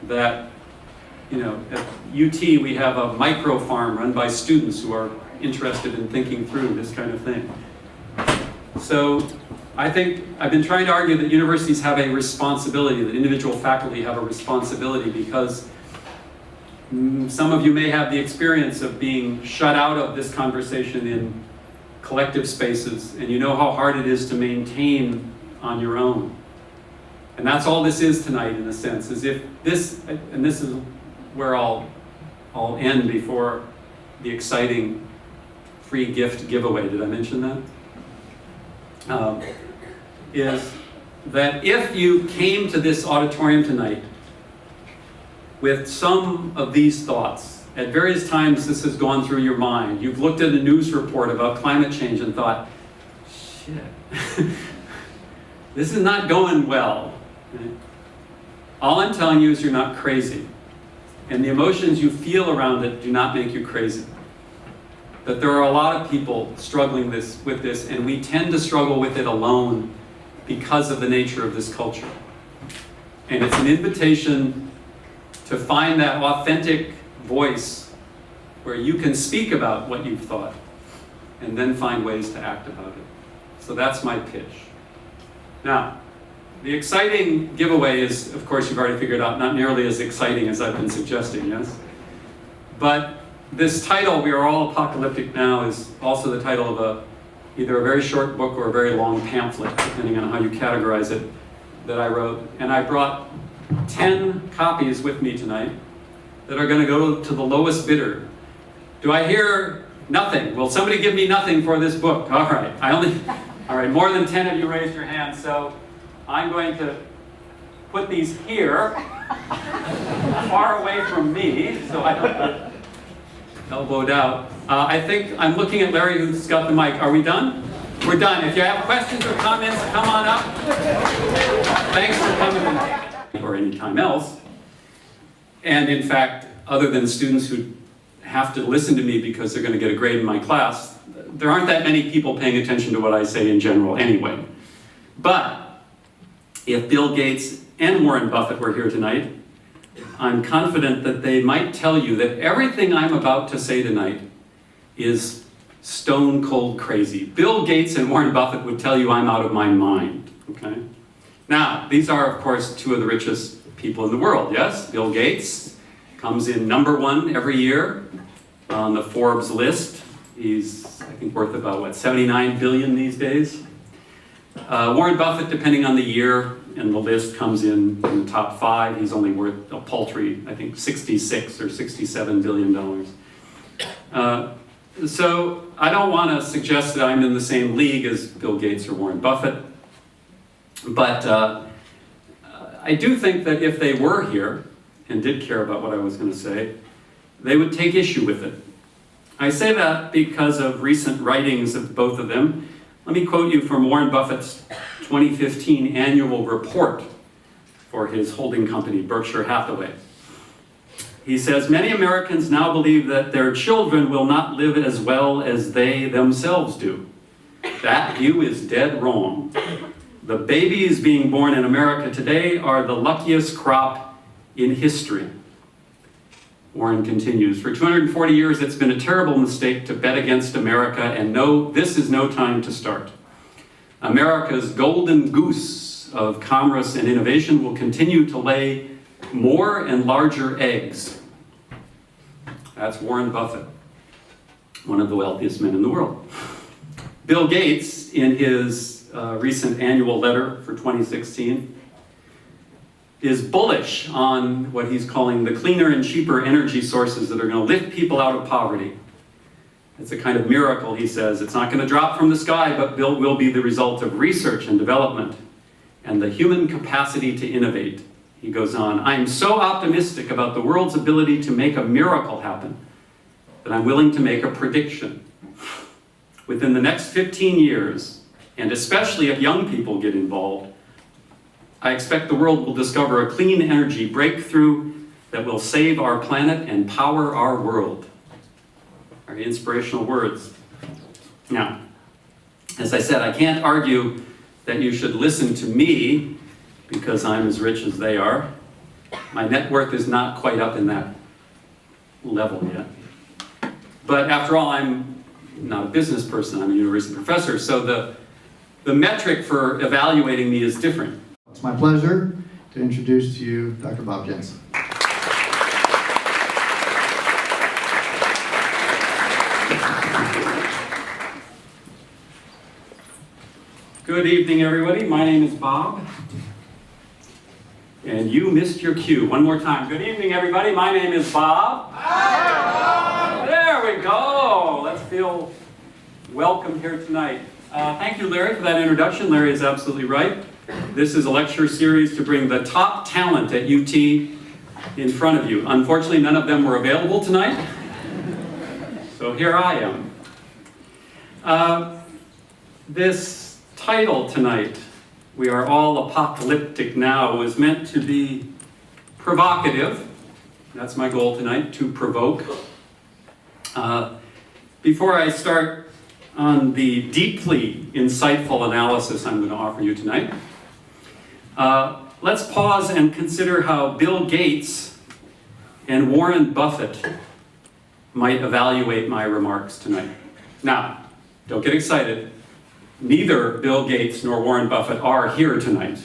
[SPEAKER 2] That at UT we have a micro farm run by students who are interested in thinking through this kind of thing. So I think I've been trying to argue that universities have a responsibility, that individual faculty have a responsibility, because some of you may have the experience of being shut out of this conversation in collective spaces, and you know how hard it is to maintain on your own. And that's all this is tonight, in a sense, is if this, and this is where I'll end before the exciting free gift giveaway. Did I mention that? Is that if you came to this auditorium tonight with some of these thoughts, at various times this has gone through your mind, you've looked at a news report about climate change and thought, shit, this is not going well. Right? All I'm telling you is you're not crazy. And the emotions you feel around it do not make you crazy. That there are a lot of people struggling with this, and we tend to struggle with it alone because of the nature of this culture. And it's an invitation to find that authentic voice where you can speak about what you've thought and then find ways to act about it. So that's my pitch. Now, the exciting giveaway is, of course, you've already figured out, not nearly as exciting as I've been suggesting, yes? But this title, We Are All Apocalyptic Now, is also the title of either a very short book or a very long pamphlet, depending on how you categorize it, that I wrote. And I brought 10 copies with me tonight that are going to go to the lowest bidder. Do I hear nothing? Will somebody give me nothing for this book? All right. All right, more than 10 of you raised your hands, so I'm going to put these here, far away from me, so I don't get elbowed out. I think I'm looking at Larry, who's got the mic. Are we done? We're done. If you have questions or comments, come on up. Thanks for coming tonight. Or any time else. And in fact, other than students who have to listen to me because they're going to get a grade in my class, there aren't that many people paying attention to what I say in general anyway. But if Bill Gates and Warren Buffett were here tonight, I'm confident that they might tell you that everything I'm about to say tonight is stone cold crazy. Bill Gates and Warren Buffett would tell you I'm out of my mind, okay? Now, these are, of course, two of the richest people in the world, yes? Bill Gates comes in #1 every year on the Forbes list. He's, I think, worth about, what, $79 billion these days? Warren Buffett, depending on the year, and the list comes in the top 5. He's only worth a paltry, I think, $66 or $67 billion. So I don't want to suggest that I'm in the same league as Bill Gates or Warren Buffett, but I do think that if they were here and did care about what I was going to say, they would take issue with it. I say that because of recent writings of both of them. Let me quote you from Warren Buffett's 2015 annual report for his holding company, Berkshire Hathaway. He says, many Americans now believe that their children will not live as well as they themselves do. That view is dead wrong. The babies being born in America today are the luckiest crop in history. Warren continues, for 240 years it's been a terrible mistake to bet against America, and no, this is no time to start. America's golden goose of commerce and innovation will continue to lay more and larger eggs. That's Warren Buffett, one of the wealthiest men in the world. Bill Gates, in his recent annual letter for 2016, is bullish on what he's calling the cleaner and cheaper energy sources that are going to lift people out of poverty. It's a kind of miracle, he says. It's not going to drop from the sky, but will be the result of research and development and the human capacity to innovate. He goes on, I'm so optimistic about the world's ability to make a miracle happen that I'm willing to make a prediction. Within the next 15 years, and especially if young people get involved, I expect the world will discover a clean energy breakthrough that will save our planet and power our world. Very inspirational words. Now, as I said, I can't argue that you should listen to me because I'm as rich as they are. My net worth is not quite up in that level yet. But after all, I'm not a business person, I'm a university professor, so the metric for evaluating me is different.
[SPEAKER 1] It's my pleasure to introduce to you Dr. Bob Jensen.
[SPEAKER 2] Good evening, everybody. My name is Bob. And you missed your cue. One more time. Good evening, everybody. My name is Bob. Hi, Bob. There we go. Let's feel welcome here tonight. Thank you, Larry, for that introduction. Larry is absolutely right. This is a lecture series to bring the top talent at UT in front of you. Unfortunately, none of them were available tonight. So here I am. This title tonight, "We Are All Apocalyptic Now," was meant to be provocative. That's my goal tonight, to provoke. Before I start on the deeply insightful analysis I'm going to offer you tonight, let's pause and consider how Bill Gates and Warren Buffett might evaluate my remarks tonight. Now, don't get excited. Neither Bill Gates nor Warren Buffett are here tonight,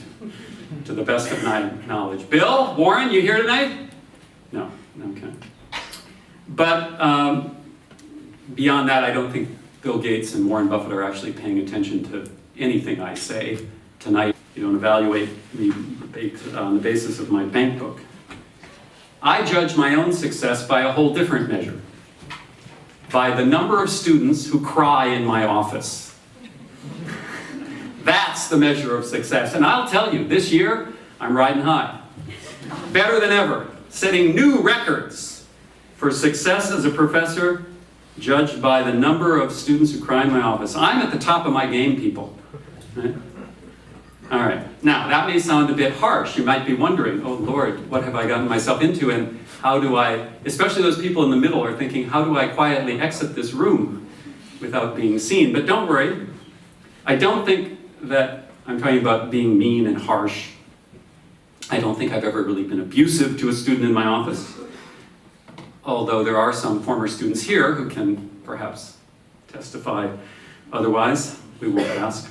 [SPEAKER 2] to the best of my knowledge. Bill, Warren, you here tonight? No, okay. But beyond that, I don't think Bill Gates and Warren Buffett are actually paying attention to anything I say tonight. You don't evaluate me on the basis of my bank book. I judge my own success by a whole different measure. By the number of students who cry in my office. That's the measure of success. And I'll tell you, this year, I'm riding high. Better than ever. Setting new records for success as a professor, judged by the number of students who cry in my office. I'm at the top of my game, people. Right? All right. Now, that may sound a bit harsh. You might be wondering, oh Lord, what have I gotten myself into? And how do I, especially those people in the middle are thinking, how do I quietly exit this room without being seen? But don't worry. I don't think that I'm talking about being mean and harsh. I don't think I've ever really been abusive to a student in my office. Although there are some former students here who can perhaps testify otherwise. We won't ask.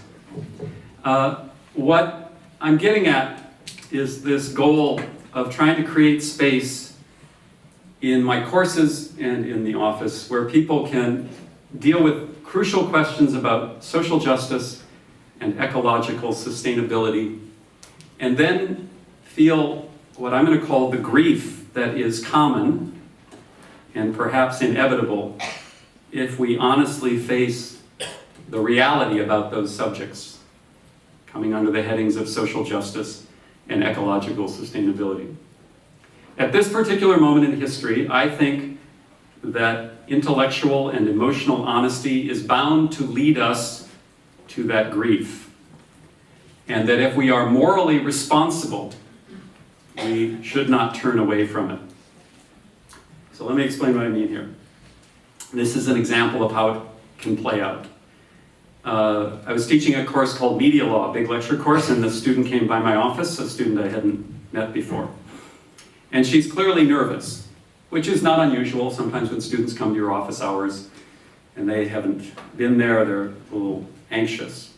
[SPEAKER 2] What I'm getting at is this goal of trying to create space in my courses and in the office where people can deal with crucial questions about social justice and ecological sustainability, and then feel what I'm going to call the grief that is common and perhaps inevitable if we honestly face the reality about those subjects coming under the headings of social justice and ecological sustainability. At this particular moment in history, I think that intellectual and emotional honesty is bound to lead us to that grief. And that if we are morally responsible, we should not turn away from it. So let me explain what I mean here. This is an example of how it can play out. I was teaching a course called Media Law, a big lecture course, and the student came by my office, a student I hadn't met before. And she's clearly nervous, which is not unusual. Sometimes when students come to your office hours and they haven't been there, they're a little anxious.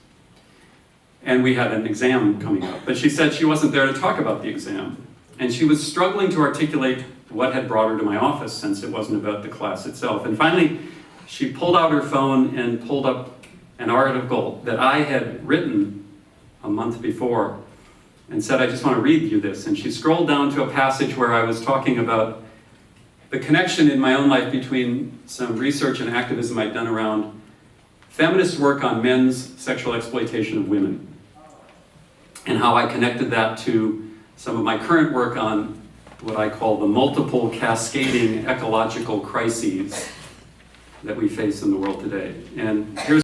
[SPEAKER 2] And we had an exam coming up. But she said she wasn't there to talk about the exam. And she was struggling to articulate what had brought her to my office, since it wasn't about the class itself. And finally, she pulled out her phone and pulled up an article that I had written a month before and said, I just want to read you this. And she scrolled down to a passage where I was talking about the connection in my own life between some research and activism I'd done around feminist work on men's sexual exploitation of women, and how I connected that to some of my current work on what I call the multiple cascading ecological crises that we face in the world today. And here's